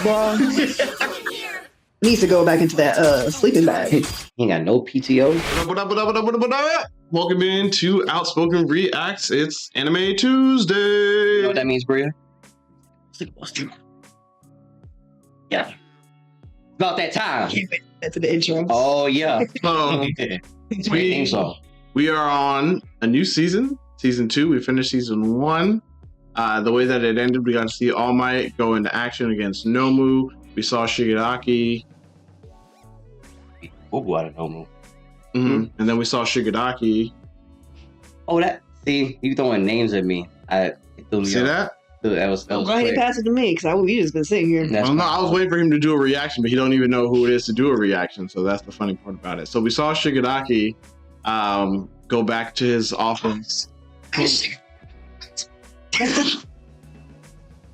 Boy, needs to go back into that sleeping bag. He ain't got no PTO. What up? Welcome into Outspoken Reacts. It's Anime Tuesday. You know what that means, Bria? Yeah. About that time. That's the intro. Oh, yeah. Great theme song. We are on a new season 2. We finished season 1. The way that it ended, we got to see All Might go into action against Nomu. We saw Shigaraki. We'll go out of Nomu. And then we saw Shigaraki. Oh, that. See, you throwing names at me. It threw me See off. That was Go ahead and pass it to me, because we just been sitting here. Well, no, I was waiting for him to do a reaction, but he don't even know who it is to do a reaction. So that's the funny part about it. So we saw Shigaraki go back to his office.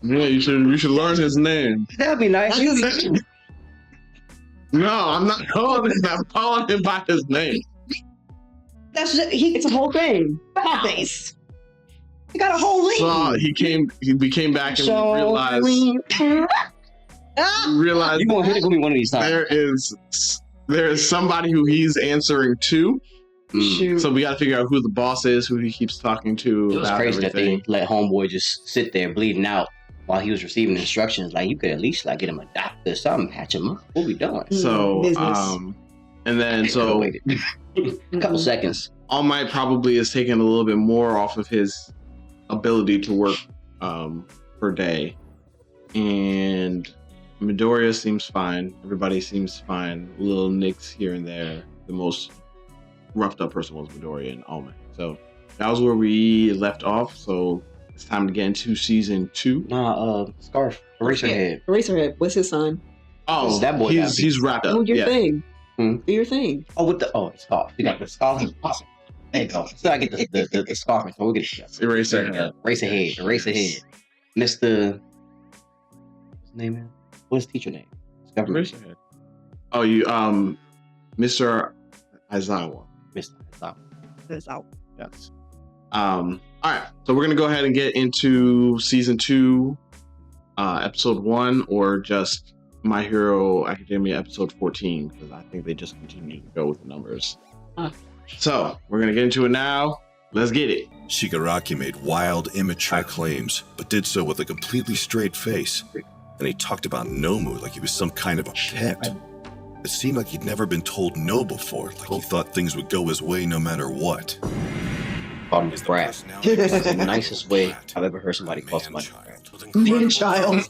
Yeah, you should learn his name. That'd be nice. No, I'm not calling him. I'm calling him by his name. It's a whole thing. Face. He got a whole ring. So we came back and realized You're gonna hit it with me one of these times. there is somebody who he's answering to. Shoot. So we got to figure out who the boss is, who he keeps talking to. It was crazy everything. that they let Homeboy just sit there bleeding out while he was receiving instructions. Like, you could at least get him a doctor or something, patch him up. What we doing? So, and then a couple seconds. All Might probably is taking a little bit more off of his ability to work per day, and Midoriya seems fine. Everybody seems fine. Little nicks here and there. The most roughed up person was Midoriya and All Might. So that was where we left off. So it's time to get into season 2. Scarf, Eraserhead. Eraserhead. What's his son? Oh, that boy. He's wrapped up. Do your thing. Do your thing. Oh, the scarf. You got the scarf. Awesome. There you go. So I get the scarf. So we'll get it. Eraserhead. Eraserhead. Mr. What's his name? What's his teacher name? Eraserhead. Oh, you Mr. Aizawa. Mr. Aizawa. That's out. Yes. All right. So we're gonna go ahead and get into season 2, episode 1, or just My Hero Academia episode 14, because I think they just continue to go with the numbers. So we're gonna get into it now. Let's get it. Shigaraki made wild, immature claims, but did so with a completely straight face. And he talked about Nomu like he was some kind of a pet. It seemed like he'd never been told no before, like he thought things would go his way no matter what. Called him brat. That's the nicest way I've ever heard somebody call somebody Man child.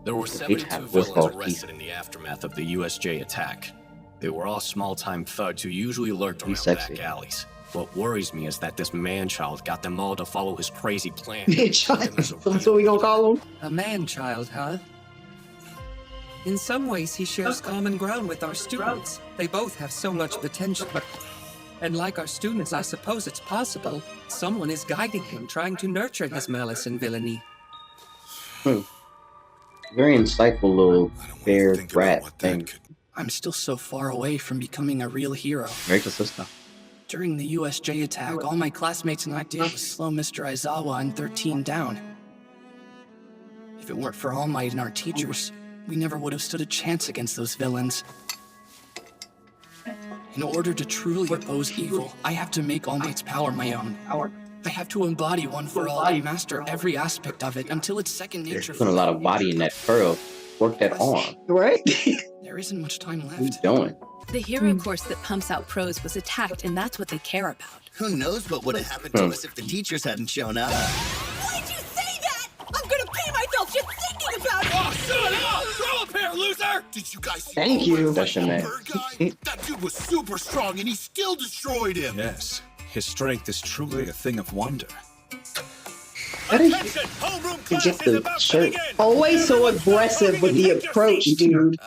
There were 72 villains arrested in the aftermath of the USJ attack. They were all small-time thugs who usually lurked around back alleys. What worries me is that this man-child got them all to follow his crazy plan. Man-child? That's what we gonna call him? A man-child, huh? In some ways, he shares common ground with our students. They both have so much potential. And like our students, I suppose it's possible someone is guiding him, trying to nurture his malice and villainy. Very insightful little bear brat thing. I'm still so far away from becoming a real hero. Very consistent. During the USJ attack, all my classmates and I did was slow Mr. Aizawa and 13 down. If it weren't for All Might and our teachers, we never would have stood a chance against those villains. In order to truly oppose evil, I have to make All Might's power my own. I have to embody one for all and master every aspect of it until it's second nature. Put a lot of body in that curl. Work that arm. Right? There isn't much time left. What are you doing? The hero course that pumps out pros was attacked, and that's what they care about. Who knows what would have happened to us if the teachers hadn't shown up? Why'd you say that? I'm gonna pee myself just thinking about it! Oh, shut up! Grow up here, loser! Did you guys see Thank you. That's your man. That dude was super strong and he still destroyed him. Yes, his strength is truly a thing of wonder. To get the shirt. Always so aggressive with the approach, dude.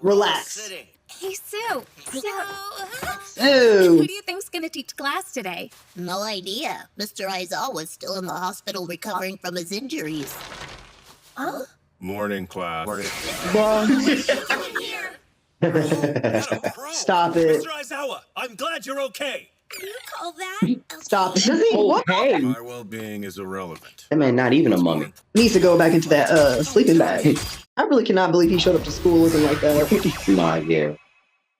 Relax. Hey, Sue. Ooh. Who do you think's gonna teach class today? No idea. Mr. Aizawa was still in the hospital recovering from his injuries. Huh? Morning, class. Stop it. Mr. Aizawa, I'm glad you're okay. You call that? Stop. Does he? What? Okay. My well-being is irrelevant. That man not even a mummy. Needs to go back into that sleeping bag. I really cannot believe he showed up to school looking like that. Nah, yeah.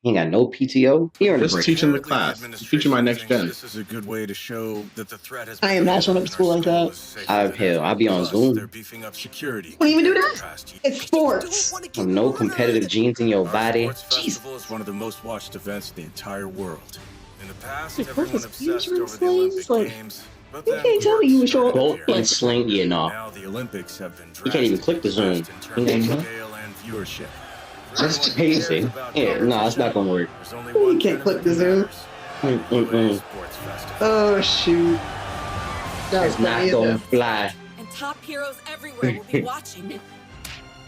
He ain't got no PTO. He earned a Just break. teaching the class. Teaching my next gen. This is a good way to show that the threat has I am not showing up to school like that. I'll be on Zoom. They're beefing up security. Wouldn't even do that. It's sports. With no competitive genes in your body. Festival is one of the most watched events in the entire world. In the past, Wait, everyone purpose obsessed future over the Olympic slaves? Like, Games. But You then, can't tell me you would show up. Bolt and sling, yeah, nah. now the Olympics have been You can't even click the Zoom. in terms of scale and viewership. That's crazy. Yeah, nah, it's not gonna work. There's only You one can't click the tournament Zoom. that matters. Sports festival. Oh shoot. That was It's not funny gonna enough. fly. And top heroes everywhere will be watching.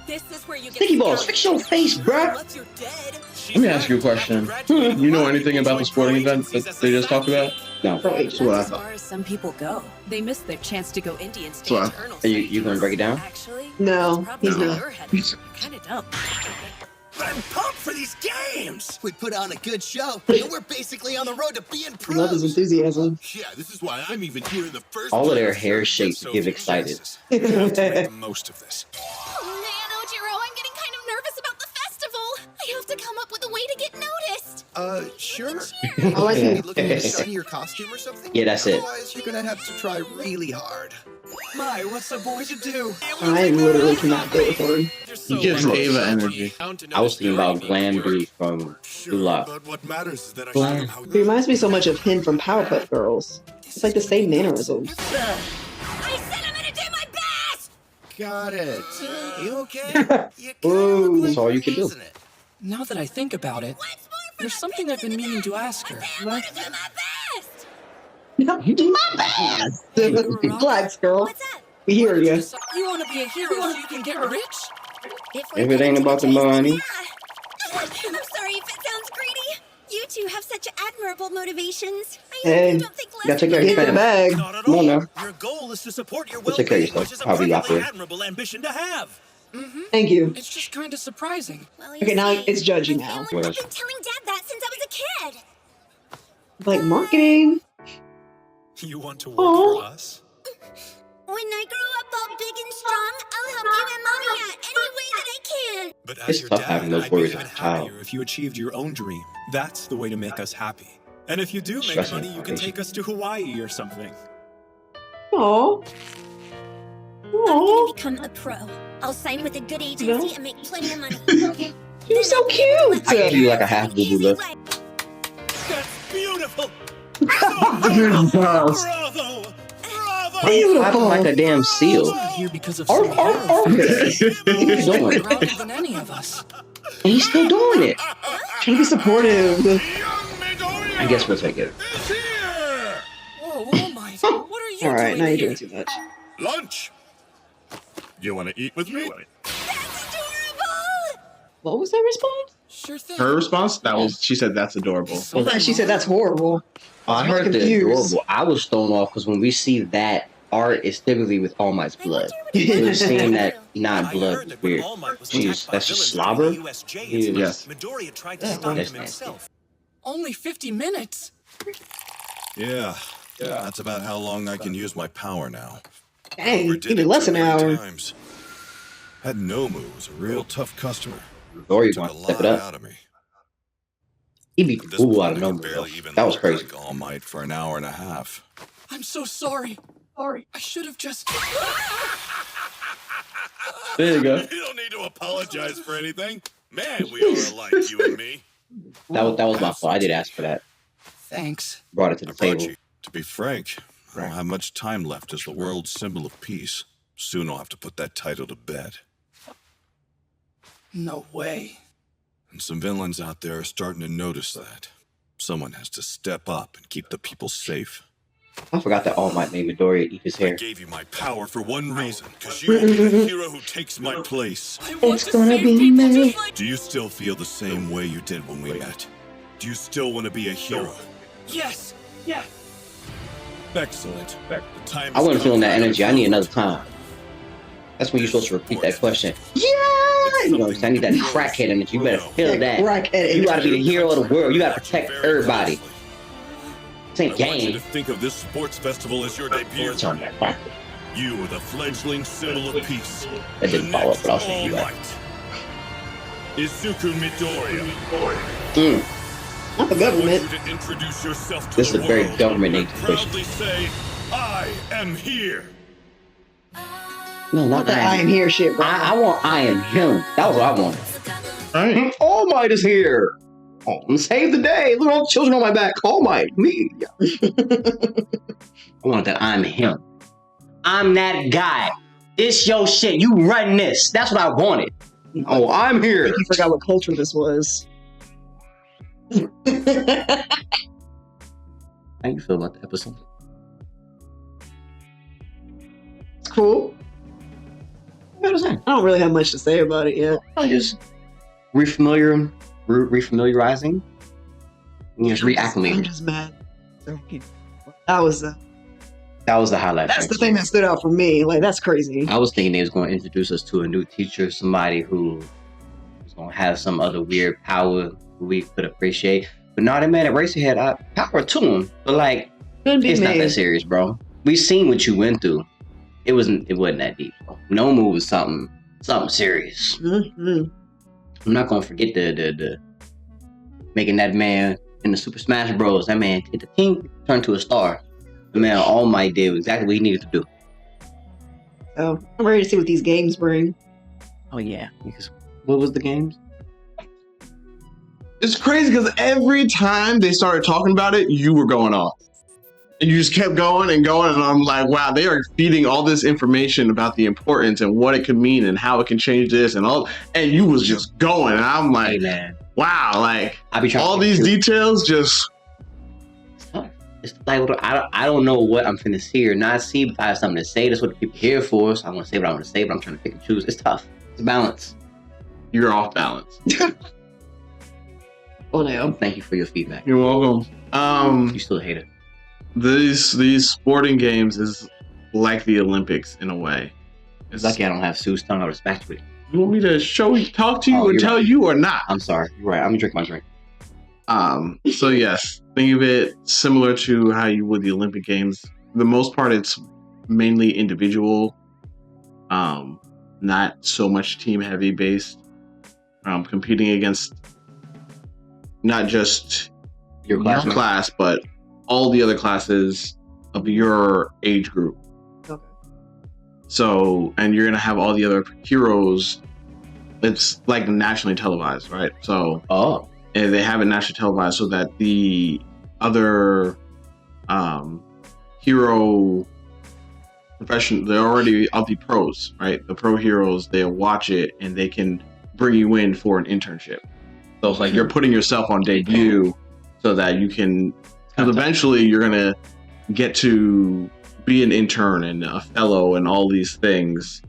This is where you get Sticky balls, scouted. fix your face, bruh. Unless you're dead. Let me ask you a question. You know anything about the sporting event that they just talked about? No. That's what I As thought. far as some people go, they miss their chance to go indie and stay So, eternal. Are you gonna break it down? Actually, No, that's probably he's where not. you're headed. Kind of dumb. I'm pumped for these games! We put on a good show, and we're basically on the road to being Love his pros. enthusiasm. Yeah, this is why I'm even here in the first All of their place. hair shapes give excited. We have to make the most of this. Oh man, Ojiro, I'm getting kind of nervous about the festival. I have to come up with a way to get noticed. Sure. I like Maybe it. looking at a shinier costume or something? Yeah, that's it. Otherwise, you're gonna have to try really hard. My, what's a boy to do? I literally cannot go with him. He gives Ava energy. I was thinking about Glam Dude from Dula. But what matters is that I Glam. showed him how He reminds me so much of Hin from Powerpuff Girls. It's like the same mannerisms. I said I'm gonna do my best! Got it. You okay? Ooh. That's all you can do. Isn't it? Now that I think about it, there's something I've been meaning to ask her. I'm gonna do my best! Do my best. Relax, girl. What's that? We hear you. You want to be a hero so you can get rich? If it ain't about the money. I'm sorry if it sounds greedy. You two have such admirable motivations. I Hey, you don't think less gotta take of care of me. your Get the bag. Not at Come on all. now. Your goal is to support your Go take care of well-being, yourself. which is a I'll be out perfectly there. admirable ambition to have. Thank you. It's just kind of surprising. Well, you Okay, now see, it's judging my now. family- I've been telling Dad that since I was a kid. Like marketing. You want to work Aw. for us? When I grow up all big and strong, I'll help you and Mommy out any way that I can. But It's as your tough dad, having those I'd be worries even as a child. happier if you achieved your own dream. That's the way to make us happy. And if you do make Stressing money, you can foundation. take us to Hawaii or something. Aw. I'm gonna Aw. become a pro. I'll sign with a good agency No. and make plenty of money. You're so cute. I give you like a half boo boo look. That's beautiful! Beautiful. Bravo! I Beautiful. like a damn seal. I'm here because of Arf, some arf, hero arf. figure. He's doing it. Prouder than any of us. And he's still doing it. Trying to be supportive. I guess we'll take it. Whoa, All Might, what are you All right, doing now you're here? doing too much. Lunch! You want to eat with me? That's adorable! What was that response? Sure thing. Her response? She said that's adorable. I thought she said that's horrible. I heard the confused. adorable. I was thrown off because when we see that art, it's typically with All Might's blood. So seeing that not blood is weird. Jeez, that's just slobber? Yes. Midoriya tried to Yeah, stop that's him himself. Only 50 minutes? Yeah, that's about how long I can use my power now. Dang, Overdid even it less than too an many hour. times. That Nomu was a real tough customer. Dory Took a wants to step lot it up. out of me. He beat At the this fool out point, of I Nomu, could though. barely even That was look crazy. like All Might for an hour and a half. I'm so sorry. Sorry. I should have just. There you go. You don't need to apologize for anything. Man, we are alike, you and me. That was my fault. I did ask for that. Thanks. Brought it to the I brought table. you. To be frank, I don't have much time left as the world's symbol of peace. Soon I'll have to put that title to bed. No way. And some villains out there are starting to notice that. Someone has to step up and keep the people safe. I forgot that All Might made Midoriya eat his I hair. gave you my power for one reason, because you will be the hero who takes my place. I want It's to gonna save be people me. just like. Do you still feel the same way you did when we met? Do you still want to be a hero? Yes. Yeah. Excellent. The time I has wasn't come feeling that for energy. I need another time. That's when you're supposed to repeat that question. Yeah! You know what I'm saying? I need that crackhead energy. You better feel that. Crackhead You gotta be the energy. hero of the world. You gotta protect everybody. Say I want you game. to think of this sports festival as your debut. You are the fledgling symbol of peace. That didn't follow up, but I'll All say you right. Might. Izuku Midoriya. Not the I government. want you to introduce yourself to This the is a very world government-named and proudly say, I am here. No, not That I am here shit, bro. I want I am him. That was what I wanted. All right. All Might is here. Oh, save the day. Little children on my back. All Might. Me. I want that I'm him. I'm that guy. It's your shit. You run this. That's what I wanted. Oh, I'm here. You forgot what culture this was. How you feel about the episode? It's cool. What was that? I don't really have much to say about it yet. I just refamiliarizing. Just I'm reacclimating. just mad. That was That was the highlight. that's the thing that stood out for me. Like, that's crazy. I was thinking they was going to introduce us to a new teacher, somebody who was going to have some other weird power we could appreciate. But no, they made it Eraserhead. Power to him, but like, Couldn't be it's not me. that serious, bro. We seen what you went through. It wasn't that deep, bro. Nomu was something serious. Mm-hmm. I'm not gonna forget the making that man in the Super Smash Bros. That man hit the king, turned to a star. The man All Might did exactly what he needed to do. So I'm ready to see what these games bring. Oh yeah, because what was the games? It's crazy because every time they started talking about it, you were going off. And you just kept going and going, and I'm like, wow, they are feeding all this information about the importance and what it could mean and how it can change this and all. And you was just going, and I'm like, Hey, man. wow, like I be trying all to these get you. details just. It's like I don't know what I'm finna see or not see. If I have something to say, that's what the people here for. So I want to say what I want to say, but I'm trying to pick and choose. It's tough. It's a balance. You're off balance. Oh no. Thank you for your feedback. You're welcome. You still hate it. These sporting games is like the Olympics in a way. It's lucky I don't have Sue's tongue. I respect it. You want me to talk to you Oh, and you're tell right. you or not? I'm sorry. You're right. I'm gonna drink my drink. So yes, think of it similar to how you would the Olympic Games. For the most part, it's mainly individual, not so much team heavy based. Competing against not just Your your class, but all the other classes of your age group. Okay. So, and you're gonna have all the other heroes. It's like nationally televised, right? So, and they have it nationally televised so that the other hero profession, they're already of the pros, right? The pro heroes, they'll watch it and they can bring you in for an internship. So it's like you're putting yourself on debut so that you can, because eventually you're gonna get to be an intern and a fellow and all these things.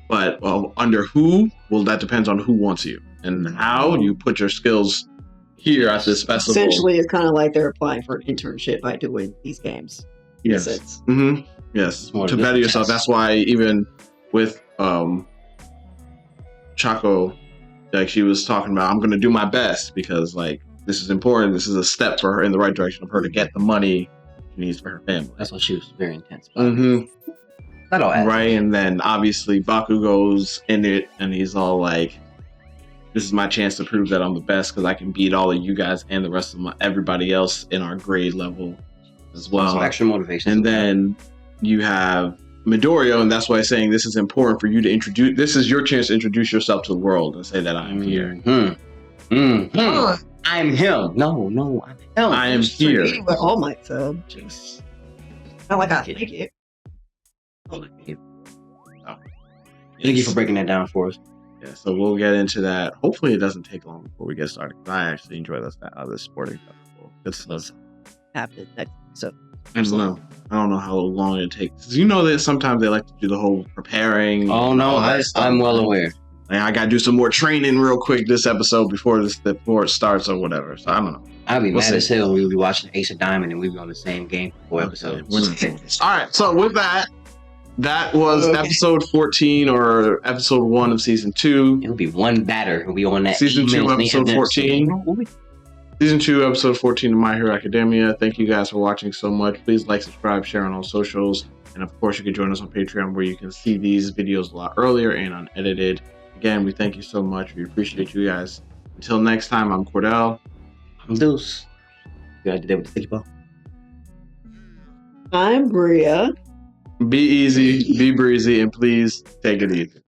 But under who? Well, that depends on who wants you and how you put your skills here at this festival. Essentially, it's kind of like they're applying for an internship by doing these games. Yes. Mm-hmm. Yes. more To than better just a yourself. test. That's why even with Chaco, like she was talking about, I'm going to do my best because like this is important. This is a step for her in the right direction of her to get the money she needs for her family. That's why she was very intense. about it. Mm-hmm. Not all that. Right, and then obviously Baku goes in it, and he's all like, "This is my chance to prove that I'm the best because I can beat all of you guys and the rest of everybody else in our grade level as well." Some extra motivation. And then you have Midoriya, and that's why I'm saying this is important for you to introduce. This is your chance to introduce yourself to the world and say that I'm here. I'm him. No, I'm him. I am here. But All Might, so just not like I think it. Thank you for breaking that down for us. Yeah, so we'll get into that. Hopefully, it doesn't take long before we get started. I actually enjoy this sporting festival. Good stuff. Happened next. So I don't know how long it takes. You know that sometimes they like to do the whole preparing. Oh no, all that stuff. I'm well aware. Like, I gotta do some more training real quick this episode before it starts or whatever. So I don't know. I'd be We'll mad as see. hell. We'll be watching Ace of Diamond and we'll be on the same game for 4 episodes. All right. So with that was episode 14 or episode 1 of season 2. It'll be one batter and we on that Season 2, episode 14. Season 2, episode 14 of My Hero Academia. Thank you guys for watching so much. Please like, subscribe, share on all socials. And of course, you can join us on Patreon where you can see these videos a lot earlier and unedited. Again, we thank you so much. We appreciate you guys. Until next time, I'm Cordell. I'm Deuce. You gotta do that with the sticky ball. I'm Bria. Be easy, be breezy, and please take it easy.